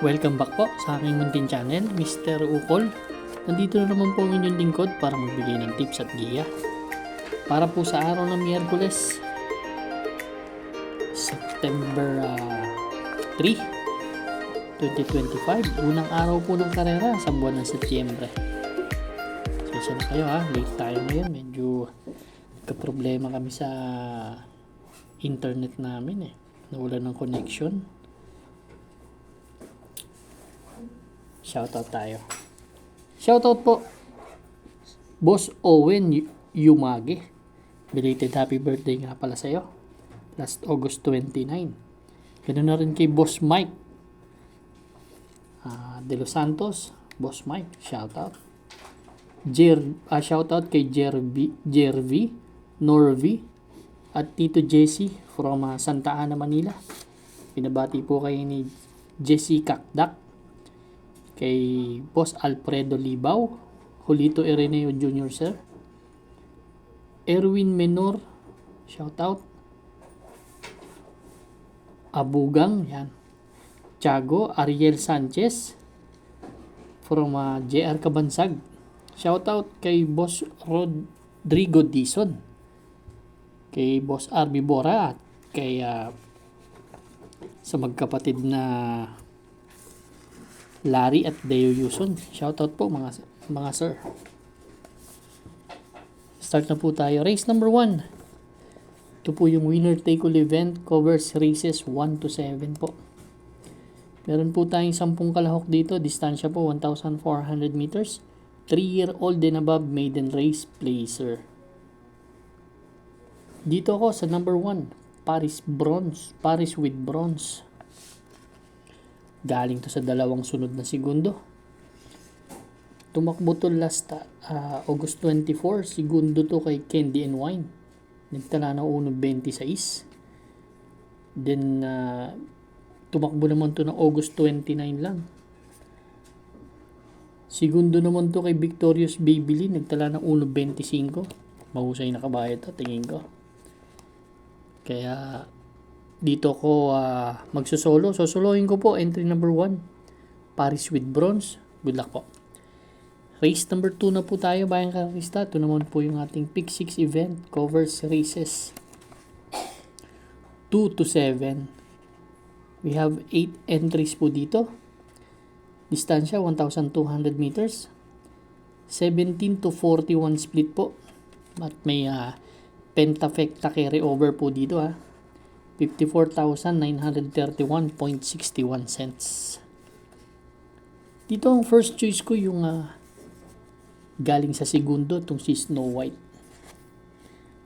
Welcome back po sa aking munting channel, Mr. Ukol. Nandito na naman po ang inyong lingkod para magbigay ng tips at giya. Para po sa araw ng Miyerkules, September 3, 2025. Unang araw po ng karera sa buwan ng Setyembre. Sensya na kayo late tayo ngayon. Medyo nagka-problema kami sa internet namin Nawala ng connection. Shoutout tayo. Shoutout po, Boss Owen Yumage. Belated happy birthday nga pala sa'yo. Last August 29. Ganun na rin kay Boss Mike De Los Santos. Boss Mike, shoutout. Shoutout kay Jervy Norvy at Tito Jesse from Santa Ana, Manila. Pinabati po kayo ni Jesse Kakdak, kay Boss Alfredo Libaw, Julito Ireneo Jr. Sir, Erwin Menor, shout out. Abugang, yan. Tiago Ariel Sanchez from JR Kabansag. Shout out kay Boss Rodrigo Dizon, kay Boss Arby Bora, at kay sa magkapatid na Larry at Deo Yuson. Shoutout po mga sir. Start na po tayo. Race number 1. Ito po yung winner take all event. Covers races 1 to 7 po. Meron po tayong 10 kalahok dito. Distansya po 1,400 meters. 3-year-old and above maiden race placer. Dito ako sa number 1. Paris with bronze. Galing to sa dalawang sunod na segundo. Tumakbo to last August 24. Segundo to kay Candy and Wine. Nagtala na 1.26. Then tumakbo naman to ng August 29 lang. Segundo naman to kay Victorious Babyline. Nagtala ng 1.25. Mahusay na kabayo to, tingin ko. Kaya dito ko magsusolo. Sosolohin ko po entry number 1. Paris with bronze. Good luck po. Race number 2 na po tayo, bayang karista. Ito naman po yung ating pick 6 event. Covers races 2 to 7. We have 8 entries po dito. Distansya 1,200 meters. 17 to 41 split po. At may pentafecta carry over po dito 54,931.61 cents. Dito ang first choice ko yung galing sa segundo, itong si Snow White.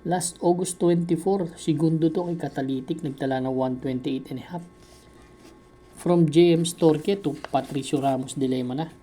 Last August 24, segundo to kay Catalytic, nagtala ng 128.5. From JM Storke to Patricio Ramos Dilema na.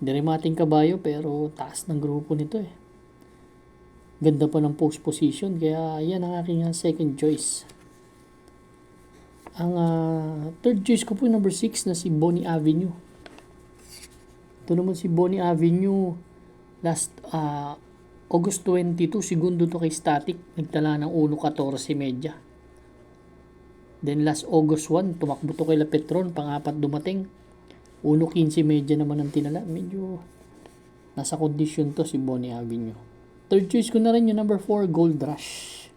Dirimating kabayo pero taas ng grupo nito Ganda pa ng post position, kaya yan ang aking second choice. Ang third choice ko po yung number 6 na si Bonnie Avenue. Ito naman si Bonnie Avenue, last August 22, segundo to kay Static, nagtala ng 1.14 Then last August 1, tumakbo to kay La Petron, pang-apat dumating, 1.15 naman ang tinala. Medyo nasa condition to si Bonnie Avenue. Third choice ko na rin yung number 4, Gold Rush.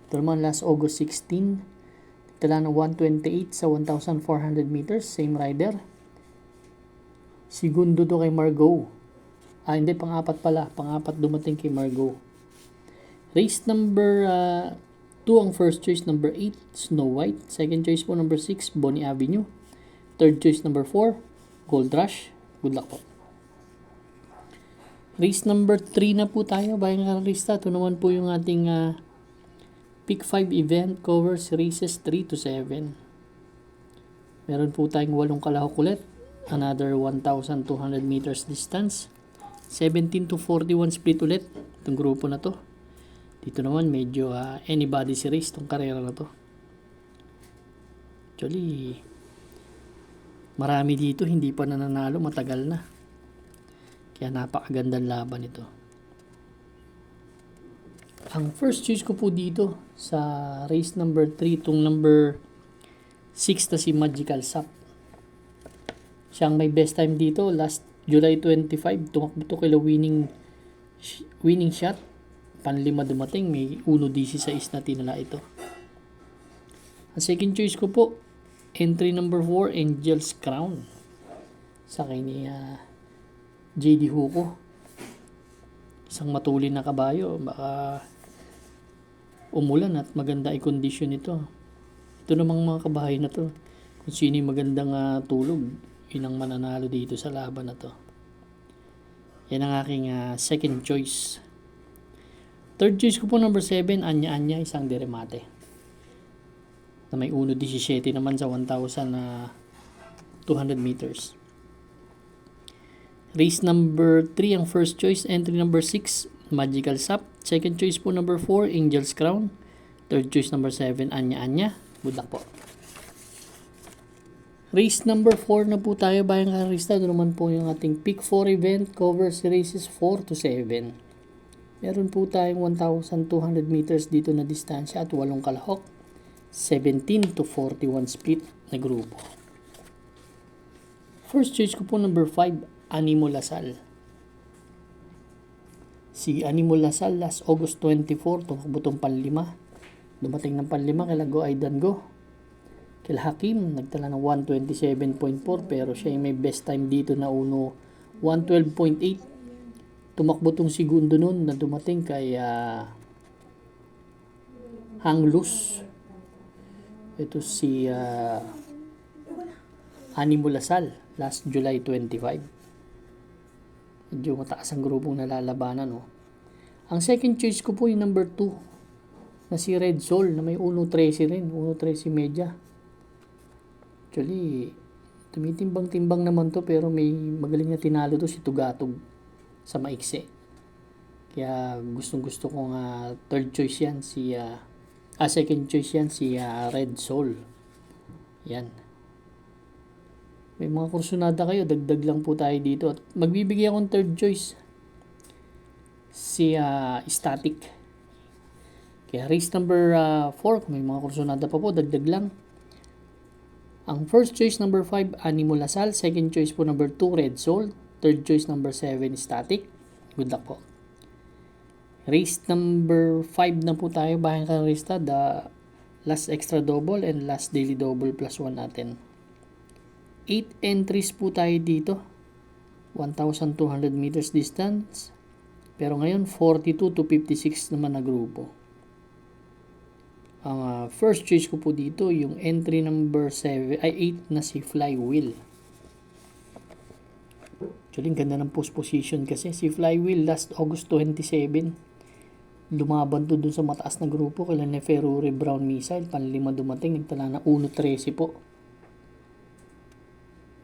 Ito naman last August 16, nagtala ng 128 sa 1,400 meters, same rider. Segundo to kay Margot. Hindi, pang-apat pala. Pang-apat dumating kay Margot. Race number 2 ang first choice, number 8, Snow White. Second choice po, number 6, Bonnie Avenue. Third choice, number 4, Gold Rush. Good luck po. Race number 3 na po tayo, bayang karista. Ito naman po yung ating pick 5 event, covers races 3 to 7. Meron po tayong 8 kalahok ulit. Another 1,200 meters distance. 17 to 41 split ulit. Itong grupo na to. Dito naman medyo anybody's race itong karera na to. Actually, marami dito hindi pa nananalo, matagal na. Kaya napakagandang laban ito. Ang first choice ko po dito sa race number 3, itong number 6 na si Magical Sap. Siyang may best time dito last July 25. Tumakbo to kila winning shot. Panlima dumating. May 1.16 na tinala ito. Ang second choice ko po, entry number 4, Angel's Crown. Sa kay ni JD Huko. Isang matulin na kabayo. Baka umulan at maganda ay condition ito. Ito namang mga kabahay na to. Kung sino yung magandang tulog, yun ang mananalo dito sa laban na to. Yan ang aking second choice. Third choice ko po number 7, Anya Anya, isang deremate. Na may 1.17 naman sa 1,200 meters. Race number 3 ang first choice. Entry number 6, Magical Sap. Second choice po number 4, Angel's Crown. Third choice number 7, Anya Anya. Good luck po. Race number 4 na po tayo, bayang karista. Doon naman po yung ating pick 4 event. Covers races 4 to 7. Meron po tayong 1,200 meters dito na distansya at 8 kalahok. 17 to 41 split na grupo. First choice ko po number 5, Animo Lasal. Si Animo Lasal last August 24, tumakbo tong panlima. Dumating ng panlima kila Go Aidan Go. Kila Hakim, nagtala ng 127.4 pero siya yung may best time dito na 112.8. Tumakbo tong segundo nun na dumating kay Hanglus. Ito si Animo Lasal last July 25. Medyo mataas ang grupong nalalabanan. Ang second choice ko po yung number 2 na si Red Soul na may 1.13 rin. 1.13 media. Actually, tumitimbang-timbang naman to pero may magaling na tinalo to si Tugatog sa maiksi. Kaya gustong-gusto kong third choice yan si second choice yan si Red Soul. Yan. May mga kursunada kayo, dagdag lang po tayo dito. At magbibigay akong third choice si Static. Kaya race number 4, may mga kursunada pa po, dagdag lang. Ang first choice number 5, Animo Lasal. Second choice po number 2, Red Soul. Third choice number 7, Static. Good luck po. Race number 5 na po tayo, bayang karista, the last extra double and last daily double plus 1 natin. 8 entries po tayo dito. 1,200 meters distance. Pero ngayon, 42 to 56 naman na grupo. Ang first choice ko po dito, yung entry number 8 na si Flywheel. Actually, ang ganda ng post position kasi. Si Flywheel last August 27. Lumaban to dun sa mataas na grupo kailan ni Ferrari Brown Missile. Panlima dumating, nagtala na 1.13 po.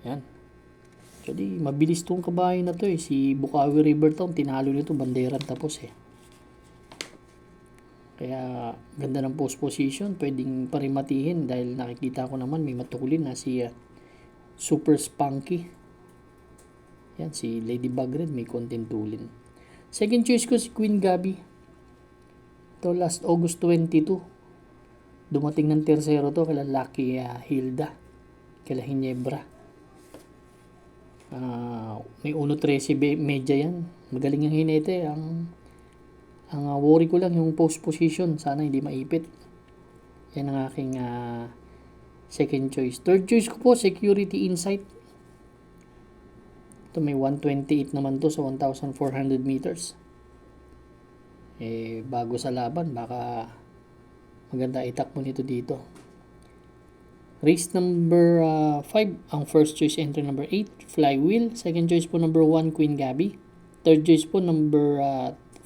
Yan. Actually, mabilis tong kabahay na to Si Bukawi River Town, tinalo nito, banderan tapos Kaya, ganda ng post position. Pwedeng parimatihin dahil nakikita ko naman may matulin na si Super Spunky. Yan, si Ladybug Red may konting tulin. Second choice ko si Queen Gabi. Ito last August 22. Dumating ng tersero to kala Lucky Hilda. Kala Hinebra. May 1.13 medya yan. Magaling ang hinete. Ang worry ko lang yung post position. Sana hindi maipit. Yan ang aking second choice. Third choice ko po, Security Insight. Ito may 128 naman to sa 1,400 meters. Bago sa laban, baka maganda itakbo nito dito. Race number 5, ang first choice entry number 8, Flywheel. Second choice po number 1, Queen Gabi. Third choice po number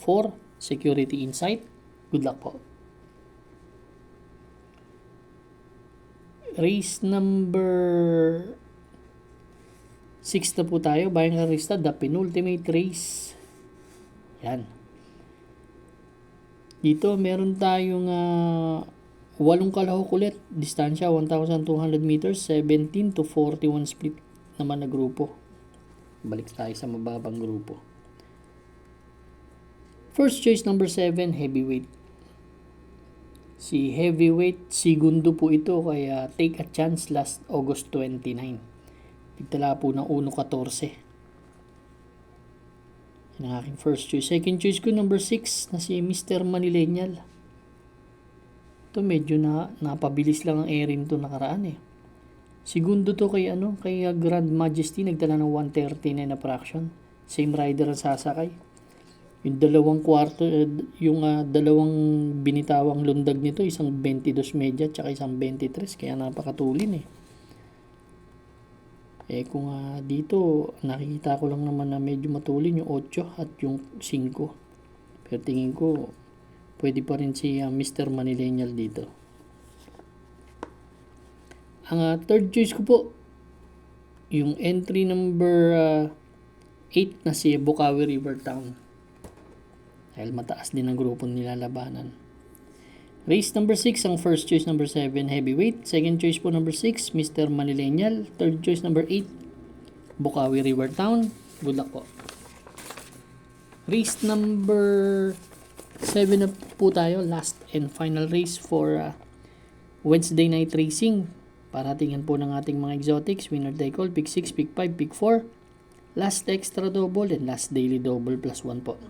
4, Security Insight. Good luck po. Race number 6 na po tayo. Bayang karista, the penultimate race. Yan. Dito meron tayong 8 kalahok ulit. Distansya 1,200 meters, 17 to 41 split naman na grupo. Balik tayo sa mababang grupo. First choice number 7, heavyweight. Si Heavyweight, segundo po ito, kaya take a chance last August 29. Nagtala po ng 1.14. Yan ang aking first choice. Second choice ko, number 6, na si Mr. Manilenial. Ito medyo napabilis lang ang airing to nakaraan eh. Segundo to kay Grand Majesty, nagtala ng 139 na fraction. Same rider ang sasakay. Yung dalawang binitawang lundag nito, isang 22 media at isang 23, kaya napakatulin eh. Kung dito, nakikita ko lang naman na medyo matulin yung 8 at yung 5. Pero tingin ko, pwede pa rin si Mr. Manilenial dito. Ang third choice ko po, yung entry number 8 na si Bocaue River Town. Dahil mataas din ang grupo nilalabanan. Race number 6, ang first choice number 7, Heavyweight. Second choice po number 6, Mr. Manilenial. Third choice number 8, Bocaue River Town. Good luck po. Race number 7 na po tayo. Last and final race for Wednesday night racing. Para tingnan po ng ating mga exotics. Winner take all, pick 6, pick 5, pick 4. Last extra double and last daily double plus 1 po.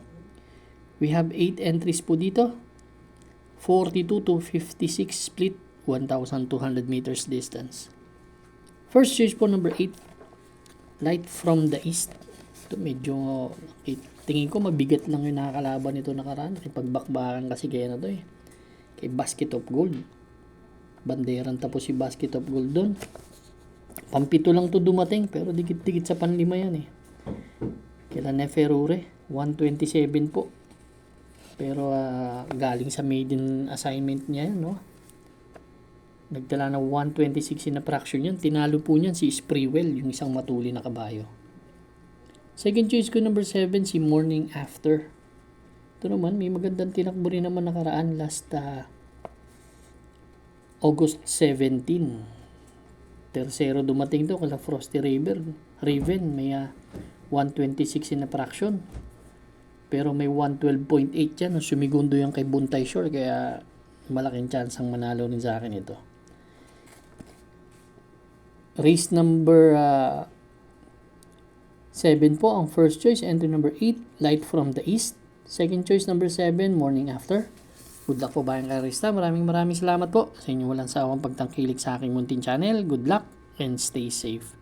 We have 8 entries po dito. 42 to 56 split, 1,200 meters distance. First choice po number 8, Light from the East. Ito medyo, tingin ko mabigat lang yung nakakalaban nito nakaraan. Pagbakbakan kasi kaya na to eh. Kay Basket of Gold. Banderan tapos si Basket of Gold doon. Pampito lang to dumating, pero dikit-dikit sa panlima yan eh. Kila Neferure, 127 po. Pero galing sa maiden assignment niya yan, no? Nagtala ng 126 na fraction yan. Tinalo po niyan si Sprewell, yung isang matuli na kabayo. Second choice ko number 7, si Morning After. Ito naman, may magandang tinakbo rin naman nakaraan last August 17. Tercero dumating to kala Frosty Raven. May 126 na fraction. Pero may 112.8 yan. Sumigundo yan kay Buntay Shore. Kaya malaking chance ang manalo rin sa akin ito. Race number 7 po ang first choice. Entry number 8, Light from the East. Second choice number 7, Morning After. Good luck po bayang karista. Maraming salamat po sa inyong walang sawang pagtangkilik sa aking munting channel. Good luck and stay safe.